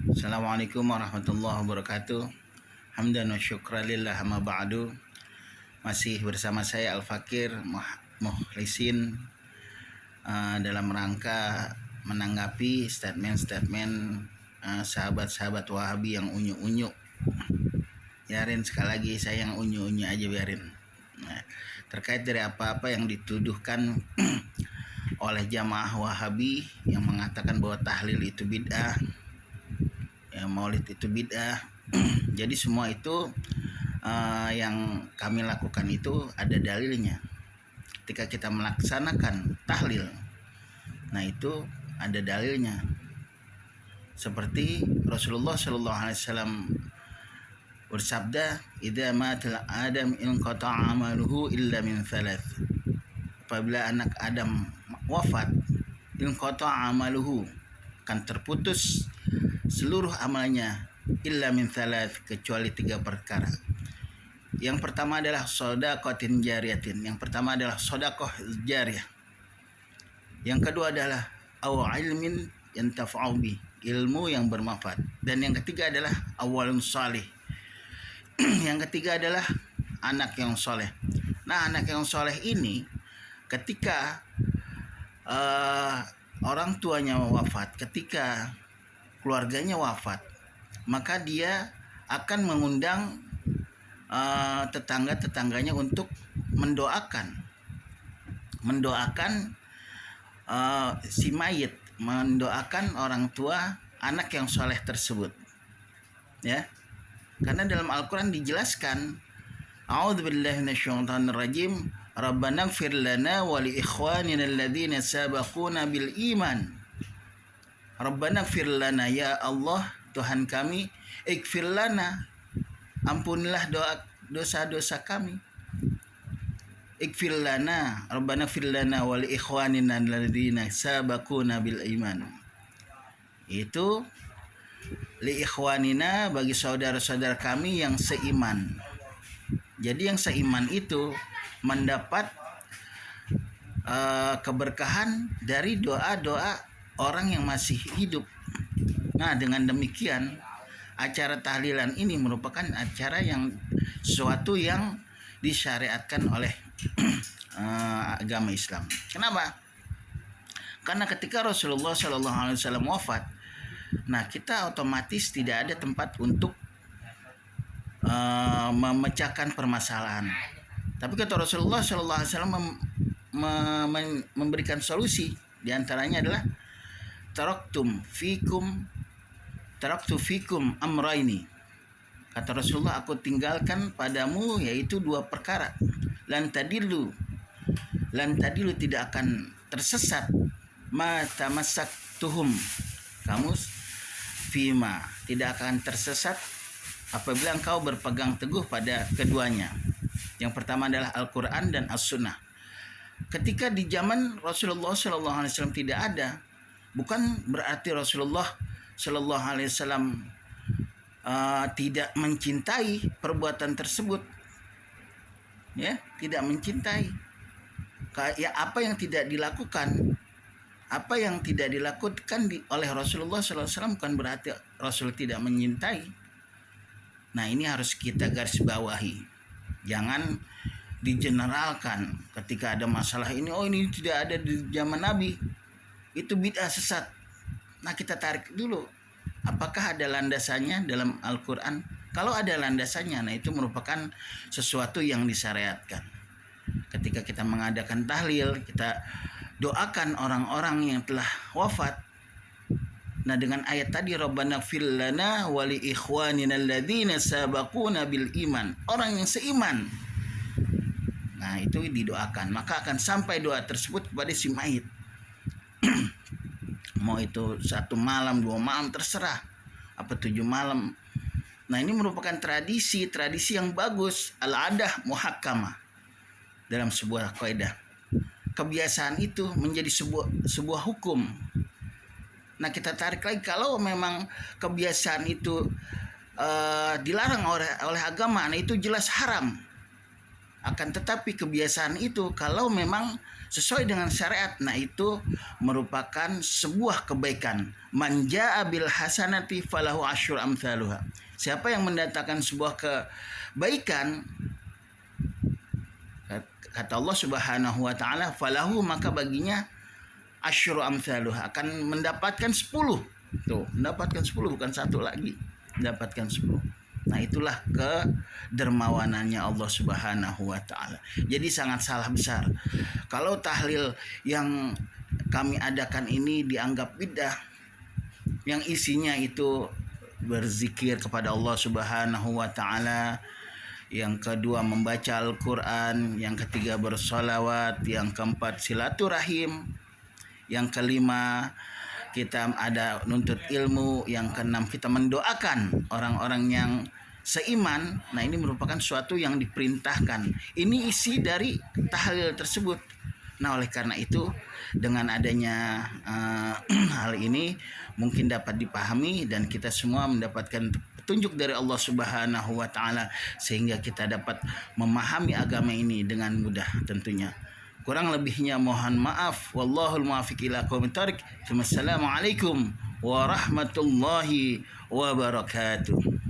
Assalamualaikum warahmatullahi wabarakatuh. Hamdan wa syukran lillah amma ba'du. Masih bersama saya Al-Fakir Muhlisin dalam rangka menanggapi statement-statement sahabat-sahabat Wahabi yang unyu-unyu. Biarin sekali lagi, saya yang unyu-unyu aja biarin. Nah, terkait dari apa-apa yang dituduhkan oleh jamaah Wahabi yang mengatakan bahwa tahlil itu bid'ah, ya, maulid itu bid'ah. Jadi semua itu yang kami lakukan itu ada dalilnya. Ketika kita melaksanakan tahlil, nah itu ada dalilnya. Seperti Rasulullah Shallallahu Alaihi Wasallam bersabda, "Idza matal Adam in qata'a amaluhu illa min thalath." Apabila anak Adam wafat, in qata'a amaluhu, akan terputus seluruh amalnya, illa min thalath, kecuali 3 perkara. Yang pertama adalah shadaqatin jariyatin. Yang pertama adalah sedekah jariyah. Yang kedua adalah aw ilmin yantafa'u bi, ilmu yang bermanfaat. Dan yang ketiga adalah awalun salih. Yang ketiga adalah anak yang soleh. Nah, anak yang soleh ini ketika orang tuanya wafat, ketika keluarganya wafat, maka dia akan mengundang tetangga-tetangganya untuk mendoakan si mayit, mendoakan orang tua anak yang soleh tersebut, ya. Karena dalam Al-Quran dijelaskan, A'udzubillahi minasyaitonirrajim, Rabbana ighfir lana wa li ikhwanina alladzina sabaquna bil iman. Rabbana ighfir lana, ya Allah Tuhan kami, ighfir lana, ampunilah dosa-dosa kami. Ighfir lana, Rabbana ighfir lana wa li ikhwanina alladzina sabaquna bil iman. Itu li ikhwanina, bagi saudara-saudara kami yang seiman. Jadi yang seiman itu mendapat keberkahan dari doa-doa orang yang masih hidup. Nah, dengan demikian acara tahlilan ini merupakan acara yang sesuatu yang disyariatkan oleh agama Islam. Kenapa? Karena ketika Rasulullah Shallallahu Alaihi Wasallam wafat, nah kita otomatis tidak ada tempat untuk memecahkan permasalahan. Tapi kata Rasulullah Shallallahu Alaihi Wasallam memberikan solusi. Di antaranya adalah taraktu fikum amraini. Kata Rasulullah, aku tinggalkan padamu yaitu 2 perkara. Lan tadilu tidak akan tersesat, ma tamassaktuhum, kamu fima, tidak akan tersesat apabila engkau berpegang teguh pada keduanya. Yang pertama adalah Al-Quran dan As-Sunnah. Ketika di zaman Rasulullah Shallallahu Alaihi Wasallam tidak ada, bukan berarti Rasulullah Shallallahu Alaihi Wasallam tidak mencintai perbuatan tersebut, ya, tidak mencintai. Ya, apa yang tidak dilakukan oleh Rasulullah SAW bukan berarti Rasul tidak menyintai. Nah, ini harus kita garis bawahi. Jangan digeneralkan ketika ada masalah ini, oh ini tidak ada di zaman Nabi, itu bid'ah sesat. Nah, kita tarik dulu, apakah ada landasannya dalam Al-Quran? Kalau ada landasannya, nah itu merupakan sesuatu yang disyariatkan. Ketika kita mengadakan tahlil, kita doakan orang-orang yang telah wafat. Nah, dengan ayat tadi, Rabbana ighfir lana wa li ikhwanina alladzina sabaquna bil iman, orang yang seiman. Nah, itu didoakan, maka akan sampai doa tersebut kepada si mayit. Mau itu 1 malam, 2 malam, terserah, apa 7 malam. Nah, ini merupakan tradisi yang bagus, al-adah muhakkamah dalam sebuah kaidah. Kebiasaan itu menjadi sebuah hukum. Nah, kita tarik lagi, kalau memang kebiasaan itu dilarang oleh agama, nah itu jelas haram. Akan tetapi kebiasaan itu kalau memang sesuai dengan syariat, nah itu merupakan sebuah kebaikan. Man jaa bil hasanati falahu asyru amsaluha. Siapa yang mendatangkan sebuah kebaikan, kata Allah Subhanahu wa taala, falahu, maka baginya asyru amsaluha, akan mendapatkan 10. Tuh, mendapatkan 10, bukan satu lagi, mendapatkan 10. Nah, itulah kedermawanannya Allah Subhanahu wa taala. Jadi sangat salah besar kalau tahlil yang kami adakan ini dianggap bidah, yang isinya itu berzikir kepada Allah Subhanahu wa taala, yang kedua membaca Al-Quran, yang ketiga bersolawat, yang keempat silaturahim, yang kelima kita ada nuntut ilmu, yang keenam kita mendoakan orang-orang yang seiman. Nah, ini merupakan suatu yang diperintahkan. Ini isi dari tahlil tersebut. Nah, oleh karena itu dengan adanya hal ini mungkin dapat dipahami dan kita semua mendapatkan petunjuk dari Allah Subhanahu wa taala sehingga kita dapat memahami agama ini dengan mudah tentunya. Kurang lebihnya mohon maaf. Wallahul muwaffiq ila aqwamit thoriq. Wassalamualaikum warahmatullahi wabarakatuh.